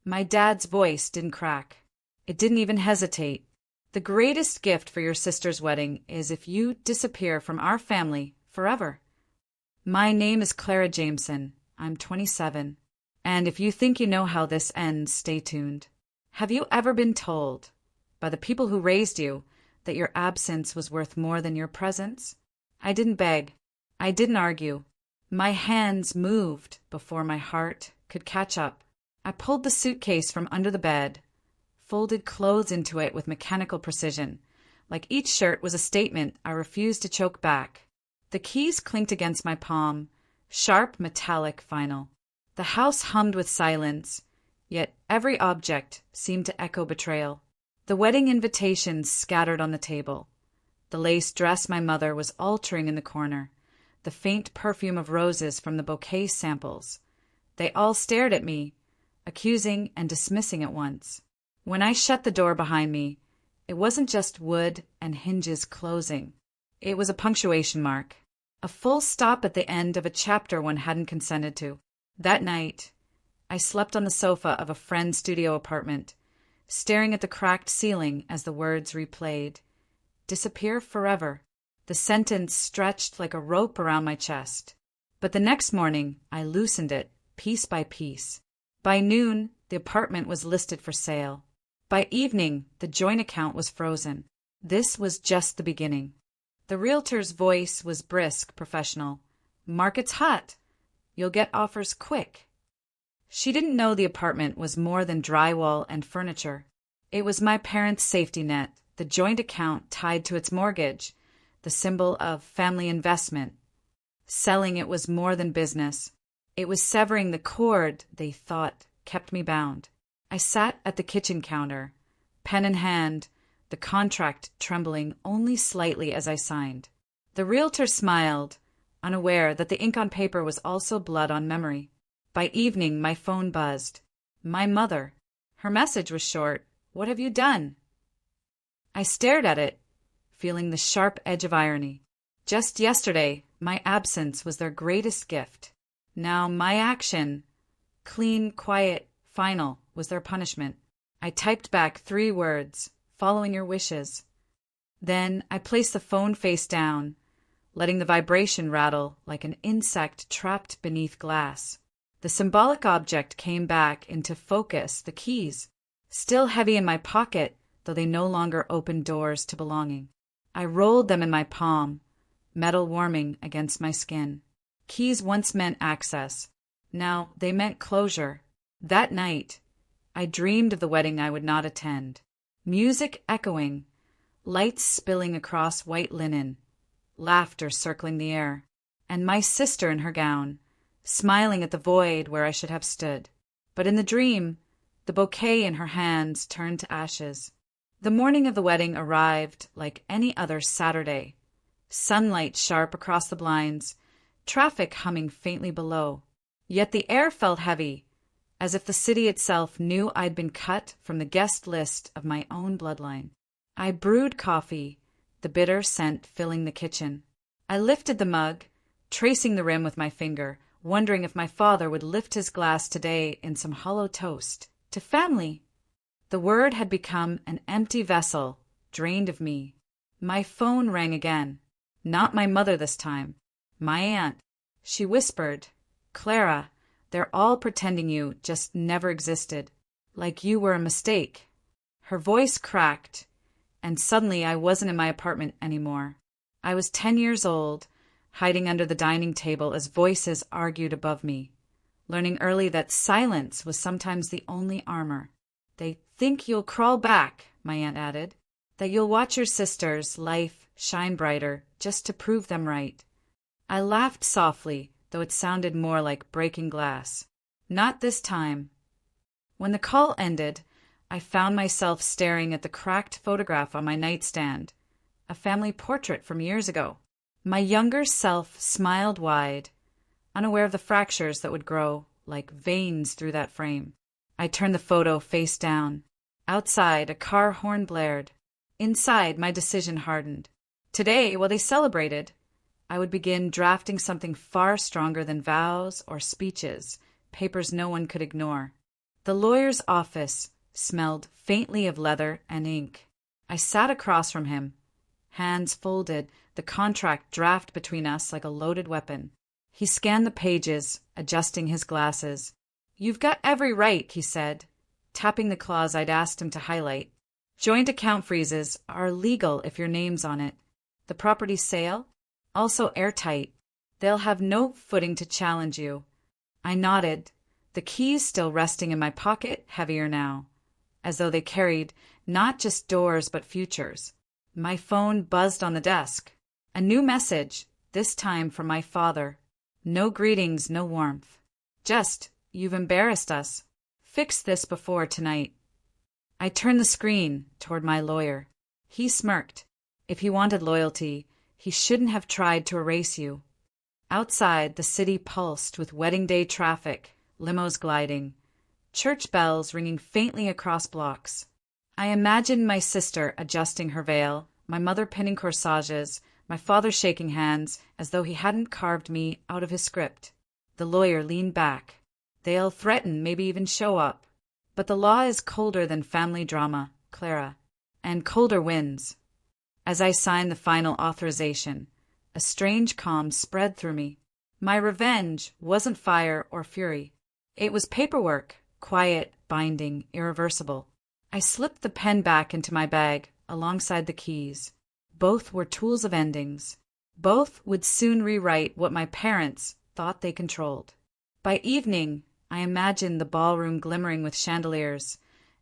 My dad's voice didn't crack. It didn't even hesitate. The greatest gift for your sister's wedding is if you disappear from our family forever. My name is Clara Jameson. I'm 27. And if you think you know how this ends, stay tuned. Have you ever been told, by the people who raised you, that your absence was worth more than your presence? I didn't beg. I didn't argue. My hands moved before my heart could catch up. I pulled the suitcase from under the bed, folded clothes into it with mechanical precision. Like each shirt was a statement I refused to choke back. The keys clinked against my palm, sharp, metallic, final. The house hummed with silence, yet every object seemed to echo betrayal. The wedding invitations scattered on the table. The lace dress my mother was altering in the corner. The faint perfume of roses from the bouquet samples. They all stared at me, accusing and dismissing at once. When I shut the door behind me, it wasn't just wood and hinges closing. It was a punctuation mark, a full stop at the end of a chapter one hadn't consented to. That night, I slept on the sofa of a friend's studio apartment, staring at the cracked ceiling as the words replayed. Disappear forever. The sentence stretched like a rope around my chest. But the next morning, I loosened it, piece by piece. By noon, the apartment was listed for sale. By evening, the joint account was frozen. This was just the beginning. The realtor's voice was brisk, professional. Market's hot. You'll get offers quick. She didn't know the apartment was more than drywall and furniture. It was my parents' safety net, the joint account tied to its mortgage, the symbol of family investment. Selling it was more than business. It was severing the cord they thought kept me bound. I sat at the kitchen counter, pen in hand, the contract trembling only slightly as I signed. The realtor smiled, unaware that the ink on paper was also blood on memory. By evening, my phone buzzed. My mother. Her message was short. What have you done? I stared at it, feeling the sharp edge of irony. Just yesterday, my absence was their greatest gift. Now my action, clean, quiet, final, was their punishment. I typed back 3 words, following your wishes. Then I placed the phone face down, letting the vibration rattle like an insect trapped beneath glass. The symbolic object came back into focus, the keys, still heavy in my pocket, though they no longer opened doors to belonging. I rolled them in my palm, metal warming against my skin. Keys once meant access. Now they meant closure. That night, I dreamed of the wedding I would not attend. Music echoing, lights spilling across white linen, laughter circling the air, and my sister in her gown, smiling at the void where I should have stood. But in the dream, the bouquet in her hands turned to ashes. The morning of the wedding arrived like any other Saturday. Sunlight sharp across the blinds, traffic humming faintly below. Yet the air felt heavy, as if the city itself knew I'd been cut from the guest list of my own bloodline. I brewed coffee, the bitter scent filling the kitchen. I lifted the mug, tracing the rim with my finger, wondering if my father would lift his glass today in some hollow toast. To family. The word had become an empty vessel, drained of me. My phone rang again. Not my mother this time. My aunt. She whispered, "Clara, they're all pretending you just never existed. Like you were a mistake." Her voice cracked, and suddenly I wasn't in my apartment anymore. I was 10 years old, hiding under the dining table as voices argued above me, learning early that silence was sometimes the only armor. "They think you'll crawl back," my aunt added, "that you'll watch your sister's life shine brighter just to prove them right." I laughed softly, though it sounded more like breaking glass. Not this time. When the call ended, I found myself staring at the cracked photograph on my nightstand, a family portrait from years ago. My younger self smiled wide, unaware of the fractures that would grow like veins through that frame. I turned the photo face down. Outside, a car horn blared. Inside, my decision hardened. Today, while they celebrated, I would begin drafting something far stronger than vows or speeches, papers no one could ignore. The lawyer's office smelled faintly of leather and ink. I sat across from him, hands folded, the contract draft between us like a loaded weapon. He scanned the pages, adjusting his glasses. "You've got every right," he said, tapping the clause I'd asked him to highlight. "Joint account freezes are legal if your name's on it. The property sale? Also airtight. They'll have no footing to challenge you." I nodded, the keys still resting in my pocket, heavier now, as though they carried not just doors but futures. My phone buzzed on the desk. A new message, this time from my father. No greetings, no warmth. Just, "You've embarrassed us. Fix this before tonight." I turned the screen toward my lawyer. He smirked. If he wanted loyalty, he shouldn't have tried to erase you. Outside, the city pulsed with wedding day traffic, limos gliding, church bells ringing faintly across blocks. I imagined my sister adjusting her veil, my mother pinning corsages, my father shaking hands as though he hadn't carved me out of his script. The lawyer leaned back. "They'll threaten, maybe even show up. But the law is colder than family drama, Clara. And colder wins." As I signed the final authorization, a strange calm spread through me. My revenge wasn't fire or fury. It was paperwork, quiet, binding, irreversible. I slipped the pen back into my bag, alongside the keys. Both were tools of endings. Both would soon rewrite what my parents thought they controlled. By evening, I imagined the ballroom glimmering with chandeliers,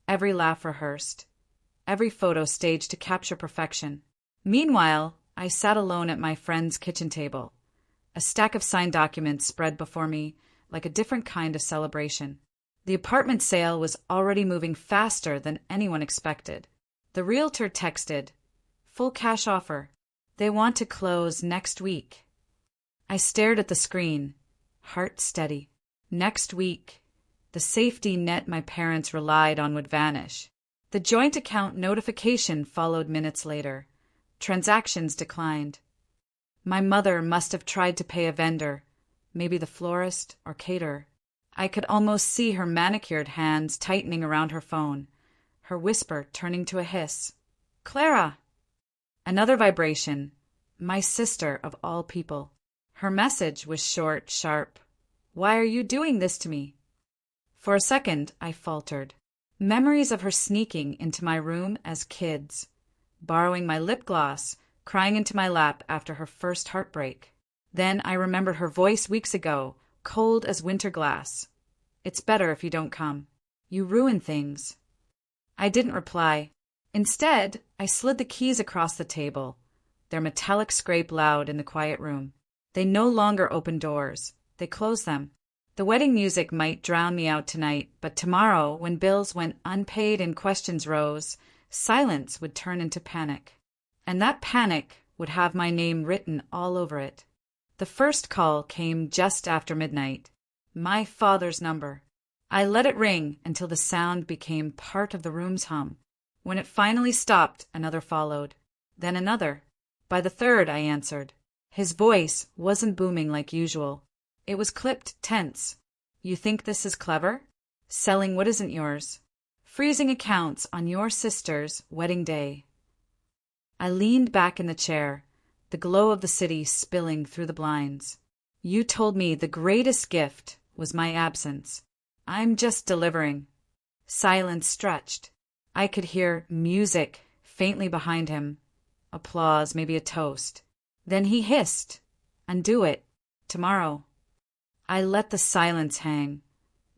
every laugh rehearsed, every photo staged to capture perfection. Meanwhile, I sat alone at my friend's kitchen table, a stack of signed documents spread before me like a different kind of celebration. The apartment sale was already moving faster than anyone expected. The realtor texted, "Full cash offer. They want to close next week." I stared at the screen, heart steady. Next week, the safety net my parents relied on would vanish. The joint account notification followed minutes later. Transactions declined. My mother must have tried to pay a vendor, maybe the florist or caterer. I could almost see her manicured hands tightening around her phone, her whisper turning to a hiss. "Clara!" Another vibration. My sister, of all people. Her message was short, sharp. "Why are you doing this to me?" For a second, I faltered. Memories of her sneaking into my room as kids, borrowing my lip gloss, crying into my lap after her first heartbreak. Then I remembered her voice weeks ago, cold as winter glass. "It's better if you don't come. You ruin things." I didn't reply. Instead, I slid the keys across the table, their metallic scrape loud in the quiet room. They no longer opened doors. They closed them. The wedding music might drown me out tonight, but tomorrow, when bills went unpaid and questions rose, silence would turn into panic. And that panic would have my name written all over it. The first call came just after midnight. My father's number. I let it ring until the sound became part of the room's hum. When it finally stopped, another followed. Then another. By the third, I answered. His voice wasn't booming like usual. It was clipped, tense. "You think this is clever? Selling what isn't yours. Freezing accounts on your sister's wedding day." I leaned back in the chair, the glow of the city spilling through the blinds. "You told me the greatest gift was my absence. I'm just delivering." Silence stretched. I could hear music faintly behind him. Applause, maybe a toast. Then he hissed, "Undo it. Tomorrow." I let the silence hang,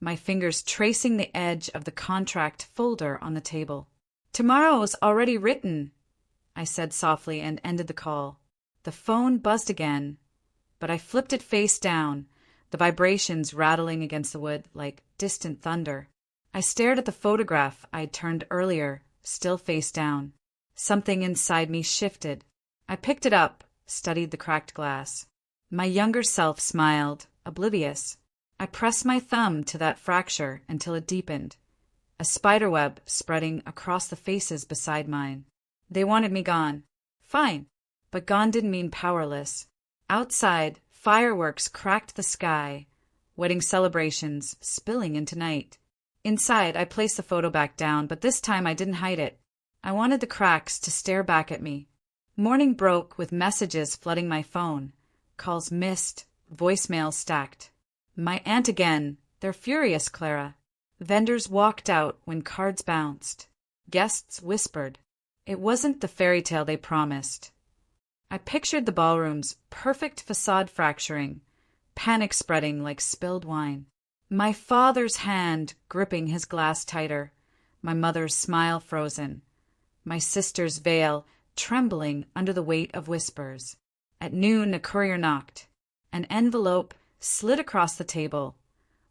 my fingers tracing the edge of the contract folder on the table. "Tomorrow's already written," I said softly and ended the call. The phone buzzed again, but I flipped it face down, the vibrations rattling against the wood like distant thunder. I stared at the photograph I'd turned earlier, still face down. Something inside me shifted. I picked it up, studied the cracked glass. My younger self smiled, oblivious. I pressed my thumb to that fracture until it deepened, a spiderweb spreading across the faces beside mine. They wanted me gone. Fine. But gone didn't mean powerless. Outside, fireworks cracked the sky, wedding celebrations spilling into night. Inside, I placed the photo back down, but this time I didn't hide it. I wanted the cracks to stare back at me. Morning broke with messages flooding my phone. Calls missed, voicemails stacked. My aunt again. They're furious, Clara. Vendors walked out when cards bounced. Guests whispered. It wasn't the fairy tale they promised. I pictured the ballroom's perfect facade fracturing, panic spreading like spilled wine. My father's hand gripping his glass tighter, my mother's smile frozen, my sister's veil trembling under the weight of whispers. At noon, a courier knocked. An envelope slid across the table.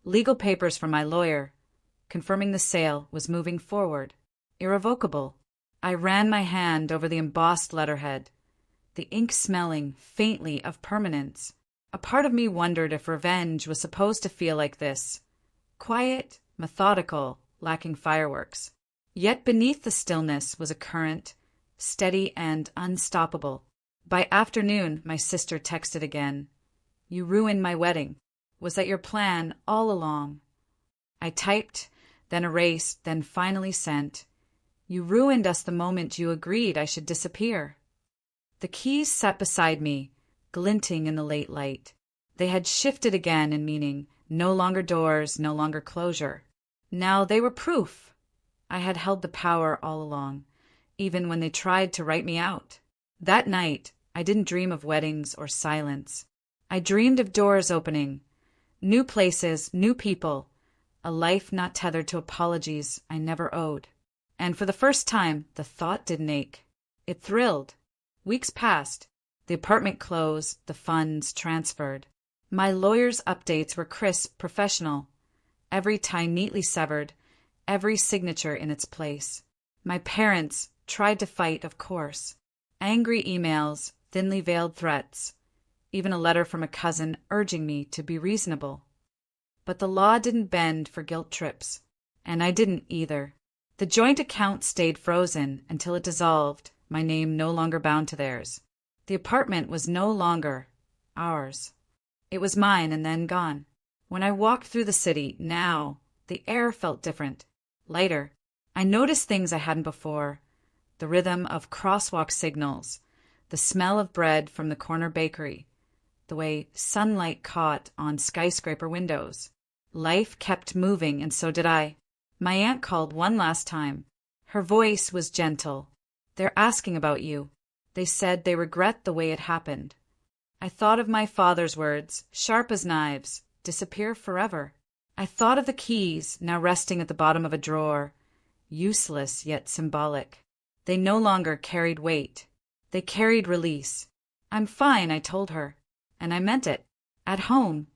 Legal papers from my lawyer, confirming the sale was moving forward. Irrevocable. I ran my hand over the embossed letterhead, the ink smelling faintly of permanence. A part of me wondered if revenge was supposed to feel like this. Quiet, methodical, lacking fireworks. Yet beneath the stillness was a current, steady and unstoppable. By afternoon, my sister texted again. You ruined my wedding. Was that your plan all along? I typed, then erased, then finally sent. You ruined us the moment you agreed I should disappear. The keys sat beside me, glinting in the late light. They had shifted again in meaning, no longer doors, no longer closure. Now they were proof. I had held the power all along, even when they tried to write me out. That night, I didn't dream of weddings or silence. I dreamed of doors opening, new places, new people, a life not tethered to apologies I never owed. And for the first time, the thought didn't ache. It thrilled. Weeks passed. The apartment closed, the funds transferred. My lawyer's updates were crisp, professional. Every tie neatly severed, every signature in its place. My parents tried to fight, of course. Angry emails, thinly veiled threats, even a letter from a cousin urging me to be reasonable. But the law didn't bend for guilt trips, and I didn't either. The joint account stayed frozen until it dissolved, my name no longer bound to theirs. The apartment was no longer ours. It was mine and then gone. When I walked through the city, now, the air felt different, lighter. I noticed things I hadn't before. The rhythm of crosswalk signals, the smell of bread from the corner bakery, the way sunlight caught on skyscraper windows. Life kept moving, and so did I. My aunt called one last time. Her voice was gentle. They're asking about you. They said they regret the way it happened. I thought of my father's words, sharp as knives, disappear forever. I thought of the keys, now resting at the bottom of a drawer, useless yet symbolic. They no longer carried weight. They carried release. I'm fine, I told her. And I meant it. At home,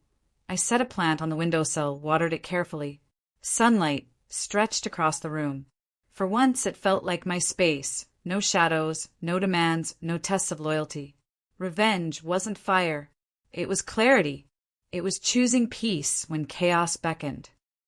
I set a plant on the windowsill, watered it carefully. Sunlight stretched across the room. For once it felt like my space. No shadows, no demands, no tests of loyalty. Revenge wasn't fire. It was clarity. It was choosing peace when chaos beckoned.